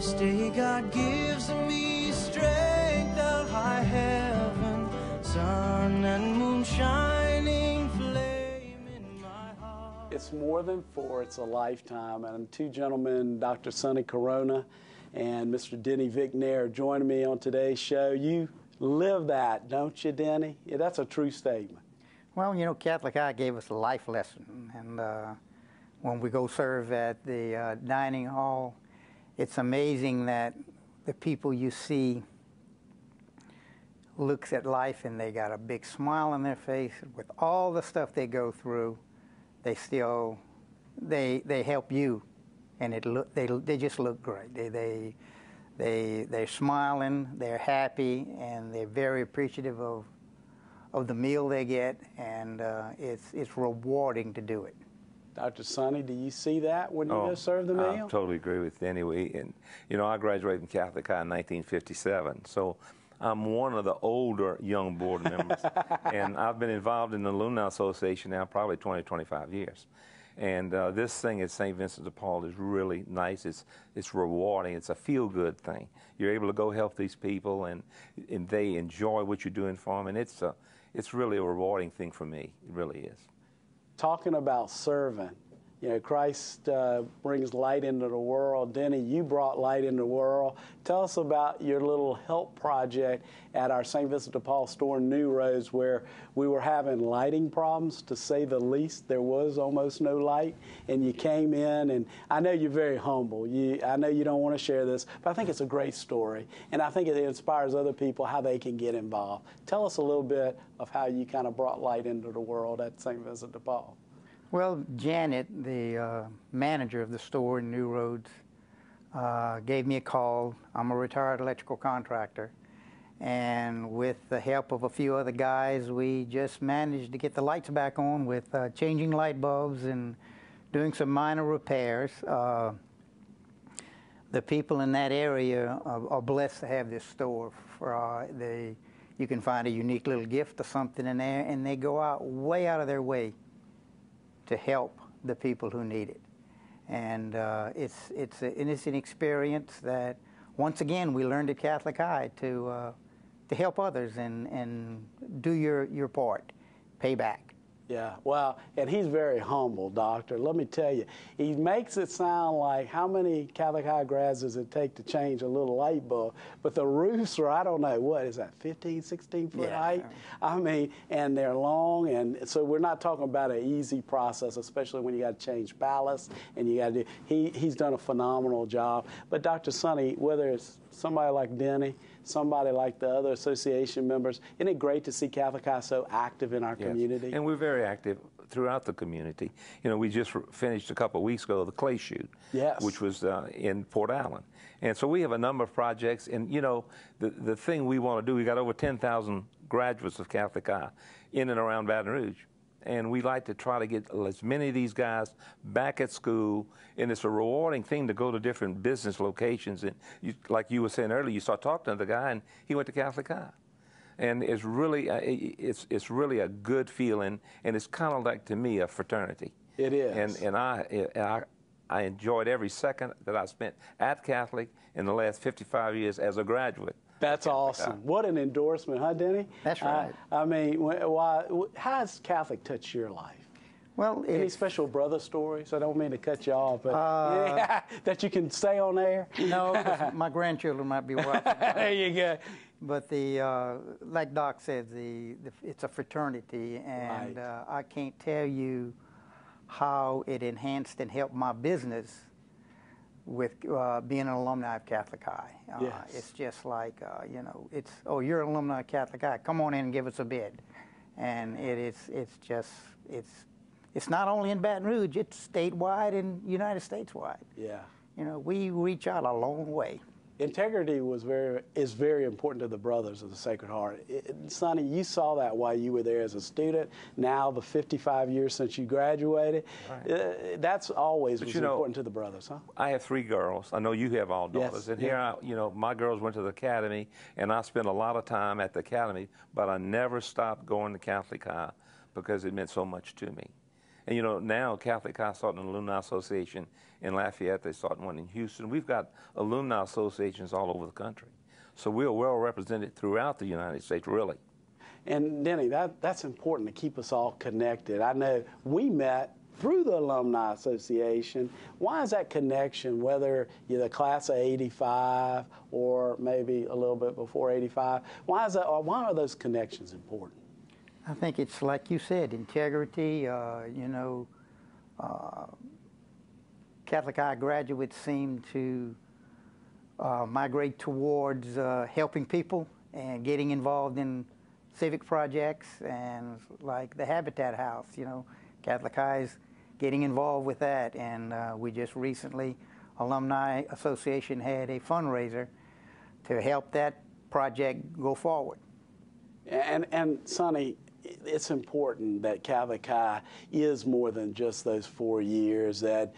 Each day God gives me strength of high heaven, sun and moon shining, flame in my heart. It's more than four, it's a lifetime. And two gentlemen, Dr. Sonny Corona and Mr. Denny Vicnair, are joining me on today's show. You live that, don't you, Denny? Yeah, that's a true statement. Well, you know, Catholic High gave us a life lesson, and when we go serve at the dining hall, it's amazing that the people you see looks at life and they got a big smile on their face. With all the stuff they go through, they still, they help you, and they just look great. They're smiling, they're happy, and they're very appreciative of the meal they get, and it's rewarding to do it. Dr. Sonny, do you see that when you go serve the meal? I totally agree with Denny. You know, I graduated from Catholic High in 1957, so I'm one of the older young board members, and I've been involved in the Alumni Association now probably 20, 25 years. And this thing at St. Vincent de Paul is really nice. It's rewarding. It's a feel-good thing. You're able to go help these people, and they enjoy what you're doing for them, and it's really a rewarding thing for me. It really is. Talking about serving, you know, Christ brings light into the world. Denny, you brought light into the world. Tell us about your little help project at our St. Vincent de Paul store in New Roads, where we were having lighting problems, to say the least. There was almost no light, and you came in, and I know you're very humble. I know you don't want to share this, but I think it's a great story, and I think it inspires other people how they can get involved. Tell us a little bit of how you kind of brought light into the world at St. Vincent de Paul. Well, Janet, the manager of the store in New Roads, gave me a call. I'm a retired electrical contractor, and with the help of a few other guys, we just managed to get the lights back on with changing light bulbs and doing some minor repairs. The people in that area are blessed to have this store. You can find a unique little gift or something in there, and they go way out of their way to help the people who need it. And it's an experience that, once again, we learned at Catholic High to help others and do your part, pay back. Yeah, well, and he's very humble, Doctor. Let me tell you, he makes it sound like how many Catholic High grads does it take to change a little light bulb? But the roofs are, I don't know, what is that, 15, 16 foot height? I mean, and they're long, and so we're not talking about an easy process, especially when you got to change ballast, and you got to do, he's done a phenomenal job. But Dr. Sonny, whether it's somebody like Denny, somebody like the other association members, isn't it great to see Catholic High so active in our community? And we're very active throughout the community. You know, we just finished a couple of weeks ago the clay shoot, which was in Port Allen. And so we have a number of projects, and you know, the thing we want to do, we got over 10,000 graduates of Catholic High in and around Baton Rouge. And we like to try to get as many of these guys back at school, and it's a rewarding thing to go to different business locations. And like you were saying earlier, you start talking to the guy, and he went to Catholic High, and it's really it's really a good feeling, and it's kind of like, to me, a fraternity. It is. And I enjoyed every second that I spent at Catholic in the last 55 years as a graduate. That's awesome. What an endorsement, huh, Denny? That's right. I mean, how has Catholic touched your life? Well, any special brother stories? I don't mean to cut you off, but yeah, that you can stay on air? No, 'cause my grandchildren might be watching. There you go. But like Doc said, it's a fraternity, and I can't tell you how it enhanced and helped my business with being an alumni of Catholic High. It's just like, you know, you're an alumni of Catholic High, come on in and give us a bid. And it's not only in Baton Rouge, it's statewide and United States wide. Yeah. You know, we reach out a long way. Integrity is very important to the Brothers of the Sacred Heart. Sonny, you saw that while you were there as a student. Now, the 55 years since you graduated, that's always important to the Brothers, huh? I have 3 girls. I know you have all daughters. And here, you know, my girls went to the academy, and I spent a lot of time at the academy, but I never stopped going to Catholic High because it meant so much to me. And you know, now Catholic High starting an alumni association in Lafayette. They starting one in Houston. We've got alumni associations all over the country. So we're well represented throughout the United States, really. And Denny, that's important to keep us all connected. I know we met through the Alumni Association. Why is that connection, whether you're the class of '85 or maybe a little bit before '85, why is that? Or why are those connections important? I think it's like you said, integrity. Catholic High graduates seem to migrate towards helping people and getting involved in civic projects, and like the Habitat House, Catholic High is getting involved with that. And we just recently, Alumni Association had a fundraiser to help that project go forward. And Sonny, it's important that Catholic High is more than just those 4 years, that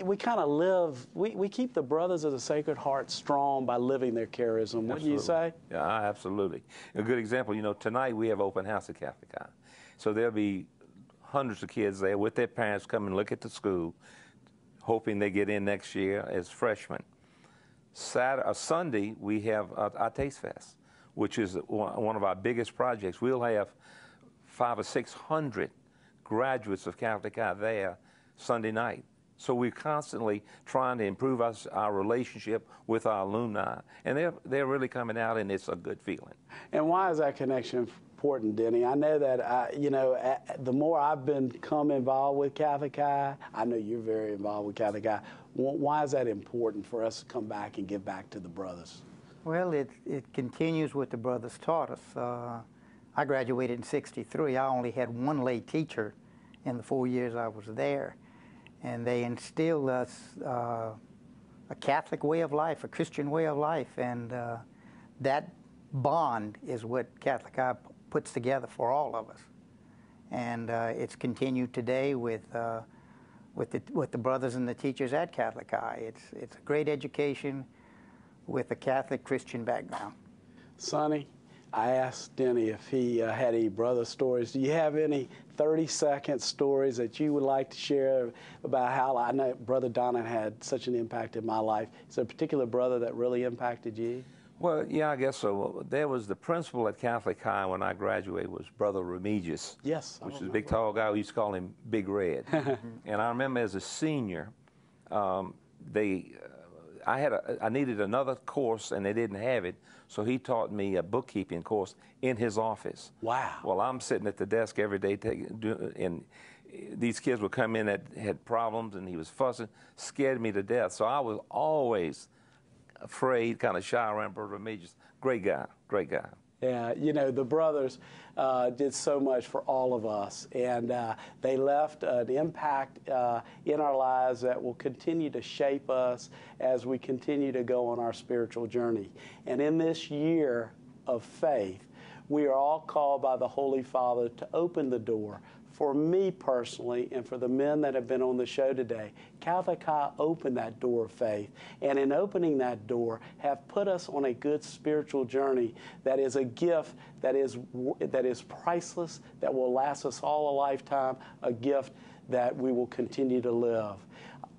we kind of live, we keep the Brothers of the Sacred Heart strong by living their charism. What do you say? Yeah, absolutely. A good example, tonight we have open house at Catholic High. So there'll be hundreds of kids there with their parents come and look at the school, hoping they get in next year as freshmen. Sunday, we have our Taste Fest, which is one of our biggest projects. We'll have 500 or 600 graduates of Catholic High there Sunday night. So we're constantly trying to improve our relationship with our alumni. And they're really coming out, and it's a good feeling. And why is that connection important, Denny? I know that, the more I've become involved with Catholic High, I know you're very involved with Catholic High. Why is that important for us to come back and give back to the brothers? Well, it continues what the brothers taught us. I graduated in '63. I only had one lay teacher in the 4 years I was there. And they instilled us a Catholic way of life, a Christian way of life. And that bond is what Catholic High puts together for all of us. And it's continued today with the brothers and the teachers at Catholic High. It's a great education with a Catholic Christian background. Sonny, I asked Denny if he had any brother stories. Do you have any 30-second stories that you would like to share about how I know Brother Donna had such an impact in my life? Is there a particular brother that really impacted you? Well, yeah, I guess so. There was the principal at Catholic High when I graduated was Brother Remigius. Yes. Which is a big, tall guy. We used to call him Big Red. And I remember as a senior, I needed another course, and they didn't have it, so he taught me a bookkeeping course in his office. Wow. Well, I'm sitting at the desk every day, and these kids would come in that had problems, and he was fussing, scared me to death. So I was always afraid, kind of shy around Brother Remigius. Great guy, great guy. Yeah, the brothers did so much for all of us, and they left an impact in our lives that will continue to shape us as we continue to go on our spiritual journey. And in this year of faith, we are all called by the Holy Father to open the door. For me personally, and for the men that have been on the show today, Catholic High opened that door of faith, and in opening that door have put us on a good spiritual journey that is a gift that is priceless, that will last us all a lifetime, a gift that we will continue to live.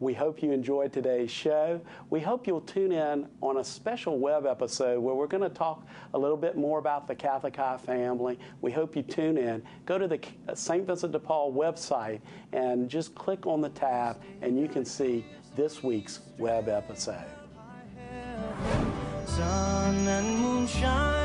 We hope you enjoyed today's show. We hope you'll tune in on a special web episode where we're going to talk a little bit more about the Catholic High family. We hope you tune in. Go to the St. Vincent de Paul website and just click on the tab, and you can see this week's web episode. Sun and moon shine.